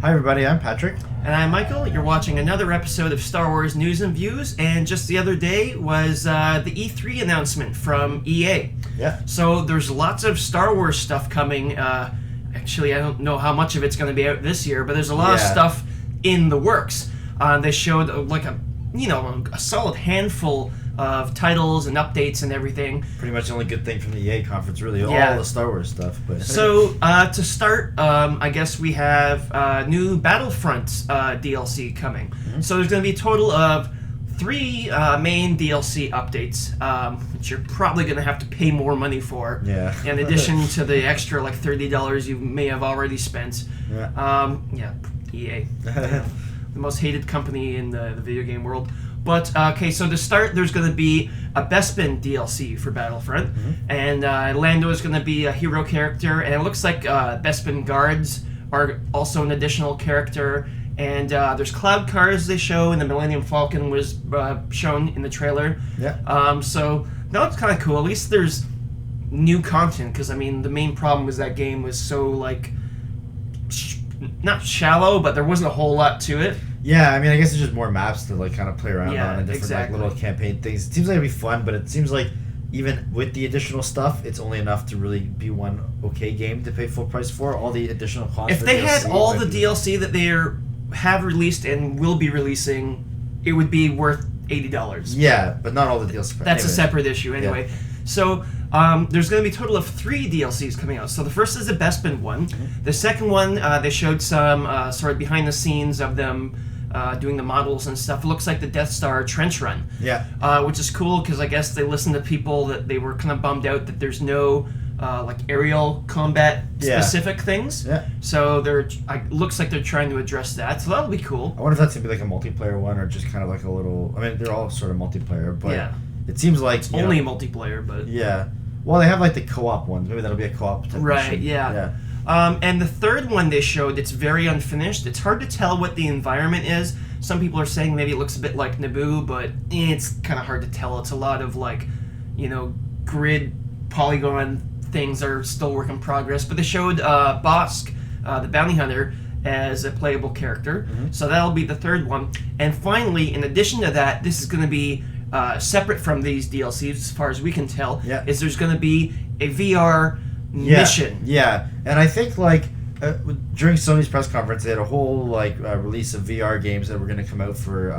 Hi everybody, I'm Patrick. And I'm Michael. You're watching another episode of Star Wars News and Views, and just the other day was the E3 announcement from EA. Yeah. So there's lots of Star Wars stuff coming. Actually, I don't know how much of it's going to be out this year, but there's a lot of stuff in the works. They showed a solid handful of titles and updates and everything. Pretty much the only good thing from the EA conference, really. Yeah. All the Star Wars stuff. But So, to start, I guess we have new Battlefront DLC coming. Mm-hmm. So there's going to be a total of 3 main DLC updates, which you're probably going to have to pay more money for. Yeah. In addition to the extra, like, $30 you may have already spent. Yeah. EA. The most hated company in the video game world. But, so to start, there's going to be a Bespin DLC for Battlefront, and Lando is going to be a hero character, and it looks like Bespin guards are also an additional character, and there's cloud cars they show, and the Millennium Falcon was shown in the trailer. Yeah. So that looks kind of cool. At least there's new content, because, I mean, the main problem was that game was so, like, not shallow, but there wasn't a whole lot to it. Yeah, I mean, I guess it's just more maps to, like, kind of play around on and different, exactly. like, little campaign things. It seems like it'd be fun, but it seems like even with the additional stuff, it's only enough to really be one okay game to pay full price for. All the additional content. If they had all the DLC that they have released and will be releasing, it would be worth $80. Yeah, but not all the DLC. That's a separate issue anyway. Yeah. So there's going to be a total of 3 DLCs coming out. So the first is the Bespin one. The second one, they showed some sort of behind the scenes of them doing the models and stuff. It looks like the Death Star trench run. Yeah. Which is cool because I guess they listened to people that they were kind of bummed out that there's no like aerial combat specific things. Yeah. So looks like they're trying to address that. So that'll be cool. I wonder if that's going to be like a multiplayer one or just kind of like a little... I mean, they're all sort of multiplayer, but Yeah. it seems like... It's only multiplayer, but... Yeah. Well, they have like the co-op ones. Maybe that'll be a co-op type Right, mission. yeah. And the third one they showed, it's very unfinished. It's hard to tell what the environment is. Some people are saying maybe it looks a bit like Naboo, but it's kind of hard to tell. It's a lot of, like, grid polygon things are still work in progress. But they showed Bosk, the bounty hunter, as a playable character. So that'll be the third one. And finally, in addition to that, this is going to be separate from these DLCs, as far as we can tell, is there's going to be a VR mission. Yeah, and I think like during Sony's press conference, they had a whole release of VR games that were going to come out for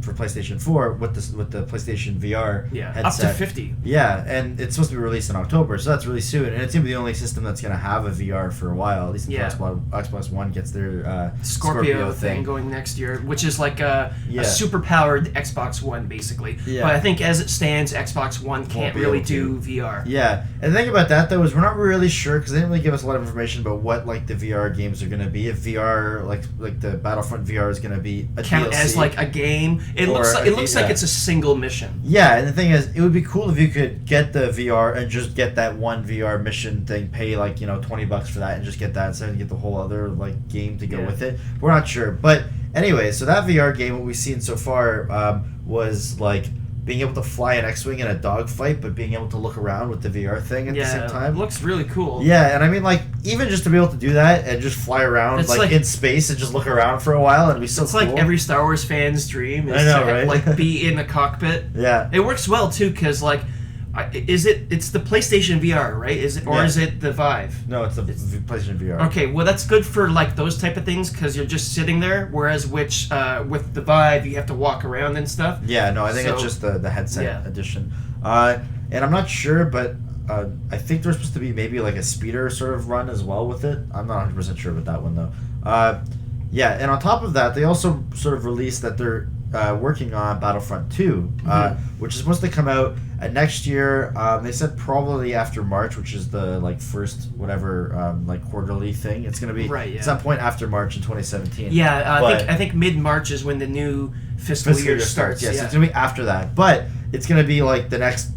PlayStation 4 with the PlayStation VR headset. Up to 50. Yeah, and it's supposed to be released in October, so that's really soon. And it's going to be the only system that's going to have a VR for a while. At least until Xbox One gets their Scorpio thing going next year, which is like a super powered Xbox One, basically. Yeah. But I think as it stands, Xbox One can't really do VR. Yeah, and the thing about that though is we're not really sure because they didn't really give us a lot of information about what like the VR games are going to be. If VR like the Battlefront VR is going to be a count DLC as like a game. It looks like it's a single mission. Yeah, and the thing is, it would be cool if you could get the VR and just get that one VR mission thing, pay like $20 for that, and just get that instead of get the whole other like game to go with it. We're not sure, but anyway, so that VR game, what we've seen so far, was like being able to fly an X-wing in a dogfight, but being able to look around with the VR thing at the same time. It looks really cool. Yeah, and I mean, like, even just to be able to do that and just fly around like in space and just look around for a while, it'd be so cool. It's like every Star Wars fan's dream is right? like be in the cockpit. Yeah. It works well too because like it's the PlayStation VR, right? Is it the Vive? No, it's the PlayStation VR. Okay, well that's good for like those type of things because you're just sitting there. Whereas with the Vive, you have to walk around and stuff. Yeah, no, I think it's just the headset edition. And I'm not sure, but I think there's supposed to be maybe like a speeder sort of run as well with it. I'm not 100% sure about that one though. Yeah, and on top of that, they also sort of released that they're working on Battlefront 2, which is supposed to come out next year. They said probably after March, which is the like whatever quarterly thing. It's gonna be at some point after March in 2017. Yeah, I think mid-March is when the new fiscal year starts. Yes, it's gonna be after that, but it's gonna be like the next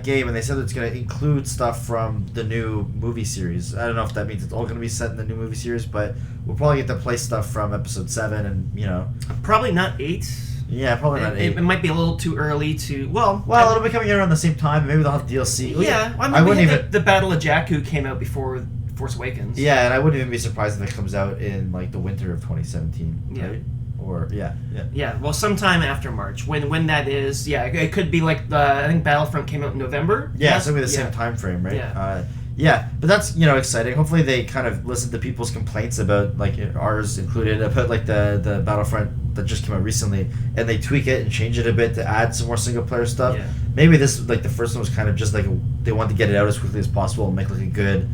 game, and they said it's going to include stuff from the new movie series. I don't know if that means it's all going to be set in the new movie series, but we'll probably get to play stuff from episode 7 and, Probably not 8. Yeah, probably not 8. It might be a little too early to... Well, it'll be coming out around the same time. Maybe they'll have DLC. Yeah, I wouldn't even... The Battle of Jakku came out before Force Awakens. Yeah, and I wouldn't even be surprised if it comes out in like the winter of 2017. Yeah. Right? Or Yeah, well, sometime after March. When that is, it could be like I think Battlefront came out in November. Yeah, it's gonna be the same time frame, right? Yeah. But that's exciting. Hopefully they kind of listen to people's complaints about like ours included about like the Battlefront that just came out recently, and they tweak it and change it a bit to add some more single player stuff. Yeah. Maybe this like the first one was kind of just like they wanted to get it out as quickly as possible and make like a good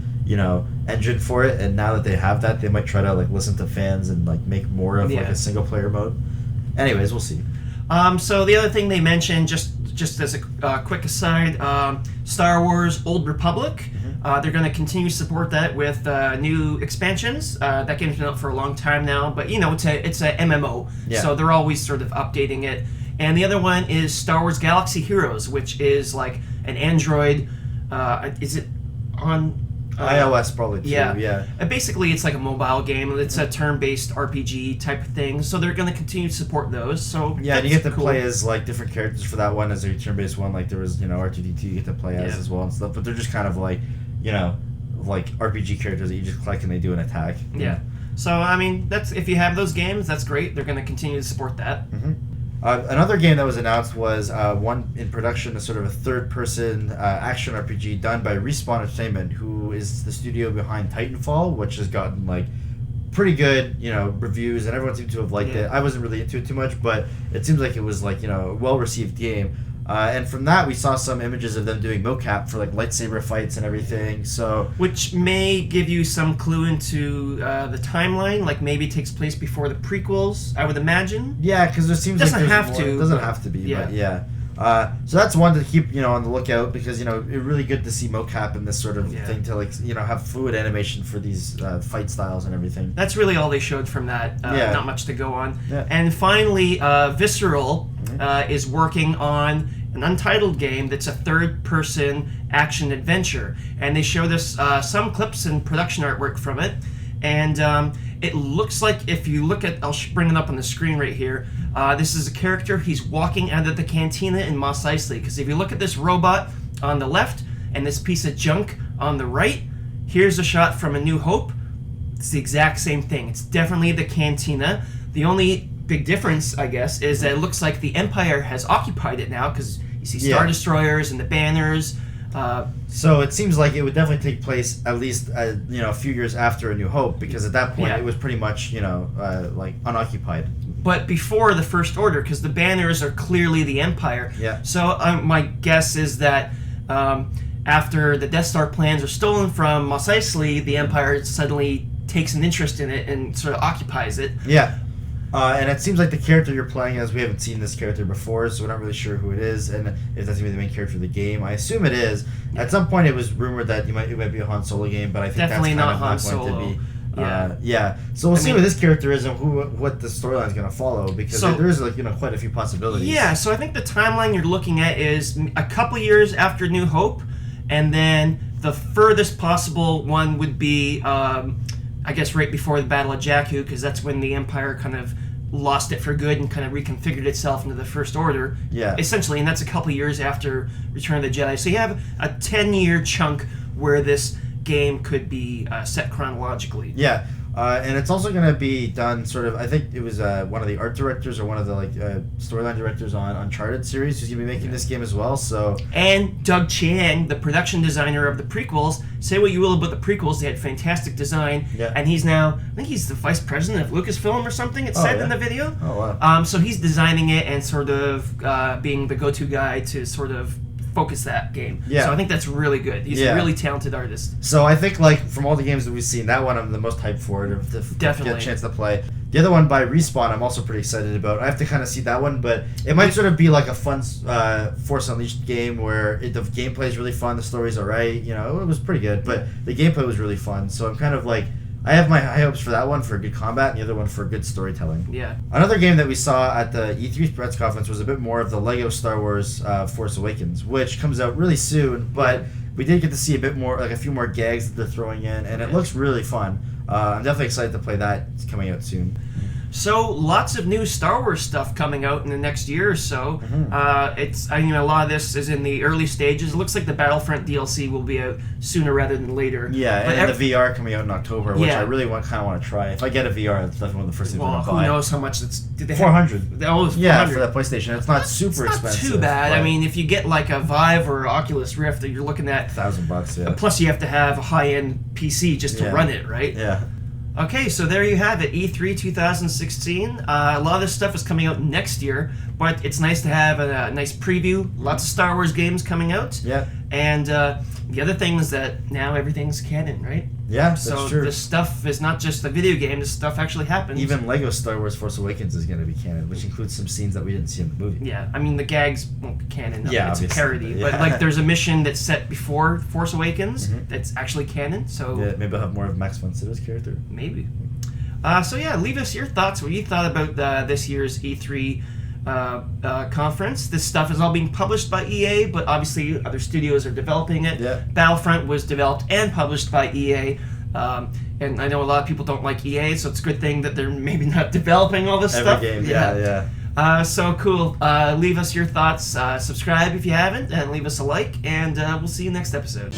engine for it, and now that they have that, they might try to like listen to fans and like make more of like a single player mode. Anyways, we'll see. So the other thing they mentioned, just as a quick aside, Star Wars Old Republic. They're going to continue to support that with new expansions. That game's been out for a long time now, but it's a MMO, so they're always sort of updating it. And the other one is Star Wars Galaxy Heroes, which is like an Android. Is it on iOS probably too? Yeah. Basically, it's like a mobile game. It's a turn-based RPG type of thing. So they're going to continue to support those. So yeah, and you get to play as like different characters for that one as a turn-based one. Like there was R2D2 you get to play as well and stuff. But they're just kind of like like RPG characters that you just click and they do an attack. Yeah. So I mean, that's if you have those games, that's great. They're going to continue to support that. Another game that was announced was one in production, a sort of a third-person action RPG done by Respawn Entertainment, who is the studio behind Titanfall, which has gotten like pretty good, reviews, and everyone seemed to have liked it. I wasn't really into it too much, but it seems like it was like a well-received game. And from that, we saw some images of them doing mocap for like lightsaber fights and everything. So, which may give you some clue into the timeline. Like maybe it takes place before the prequels, I would imagine. Yeah, because there seems doesn't like have more. to. It doesn't have to be, but yeah. So that's one to keep on the lookout, because it's really good to see mocap and this sort of thing to like have fluid animation for these fight styles and everything. That's really all they showed from that. Not much to go on. Yeah. And finally, Visceral is working on an untitled game that's a third-person action adventure, and they showed us some clips and production artwork from it, and it looks like, if you look at, I'll bring it up on the screen right here. This is a character. He's walking out of the cantina in Mos Eisley, because if you look at this robot on the left and this piece of junk on the right, here's a shot from A New Hope. It's the exact same thing. It's definitely the cantina. The only big difference, I guess, is that it looks like the Empire has occupied it now, because you see Star Destroyers and the banners. So it seems like it would definitely take place at least a few years after A New Hope, because at that point it was pretty much like unoccupied. But before the First Order, because the banners are clearly the Empire. Yeah. So my guess is that after the Death Star plans are stolen from Mos Eisley, the Empire suddenly takes an interest in it and sort of occupies it. Yeah. And it seems like the character you're playing as, we haven't seen this character before, so we're not really sure who it is, and if that's going to be the main character of the game. I assume it is. Yeah. At some point it was rumored that it might be a Han Solo game, but I think definitely that's not kind of Han not going Solo. to be. Yeah. So we'll see what this character is and what the storyline is going to follow, because there is quite a few possibilities. Yeah, so I think the timeline you're looking at is a couple years after New Hope, and then the furthest possible one would be, I guess, right before the Battle of Jakku, because that's when the Empire kind of lost it for good and kind of reconfigured itself into the First Order. Yeah. Essentially, and that's a couple years after Return of the Jedi. So you have a 10-year chunk where this game could be set chronologically. Yeah. And it's also going to be done sort of, I think it was one of the art directors or one of the storyline directors on Uncharted series who's going to be making this game as well. So, and Doug Chiang, the production designer of the prequels. Say what you will about the prequels, they had fantastic design. Yeah. And he's now, I think he's the vice president of Lucasfilm or something, it said in the video. Oh, wow. So he's designing it and sort of being the go-to guy to sort of focus that game. Yeah. So I think that's really good. He's a really talented artist. So I think from all the games that we've seen, that one I'm the most hyped for to Definitely get a chance to play. The other one by Respawn I'm also pretty excited about. I have to kind of see that one, but it might sort of be like a fun Force Unleashed game where the gameplay is really fun, the story's alright, it was pretty good, but the gameplay was really fun. So I'm kind of I have my high hopes for that one for good combat and the other one for good storytelling. Yeah. Another game that we saw at the E3 press conference was a bit more of the LEGO Star Wars Force Awakens, which comes out really soon, but we did get to see a bit more, a few more gags that they're throwing in, and it looks really fun. I'm definitely excited to play that. It's coming out soon. So lots of new Star Wars stuff coming out in the next year or so. Mm-hmm. A lot of this is in the early stages. It looks like the Battlefront DLC will be out sooner rather than later. Yeah, but and the VR coming out in October, which I really kind of want to try. If I get a VR, it's definitely one of the first things I'm who gonna buy. knows how much it's? Did they have, 400. Oh, it's Yeah, 400. for that PlayStation, it's not super It's not expensive. too bad. I but mean, if you get like a Vive or Oculus Rift, you're looking at $1,000. Yeah. Plus, you have to have a high-end PC just to run it, right? Yeah. Okay, so there you have it, E3 2016. A lot of this stuff is coming out next year, but it's nice to have a nice preview. Lots of Star Wars games coming out. Yeah. And the other thing is that now everything's canon, right? Yeah, that's so true. this stuff is not just a video game. This stuff actually happens. Even Lego Star Wars Force Awakens is going to be canon, which includes some scenes that we didn't see in the movie. Yeah, I mean the gags won't be canon. Yeah, it's a obviously, parody. yeah. But like, there's a mission that's set before Force Awakens that's actually canon. So Yeah, maybe I'll have more of Max von Sydow's character. maybe. So yeah, leave us your thoughts. What you thought about this year's E3 conference. This stuff is all being published by EA, but obviously other studios are developing it. Yeah. Battlefront was developed and published by EA. And I know a lot of people don't like EA, so it's a good thing that they're maybe not developing all this Every stuff. game, yeah. So cool. Leave us your thoughts. Subscribe if you haven't, and leave us a like, and we'll see you next episode.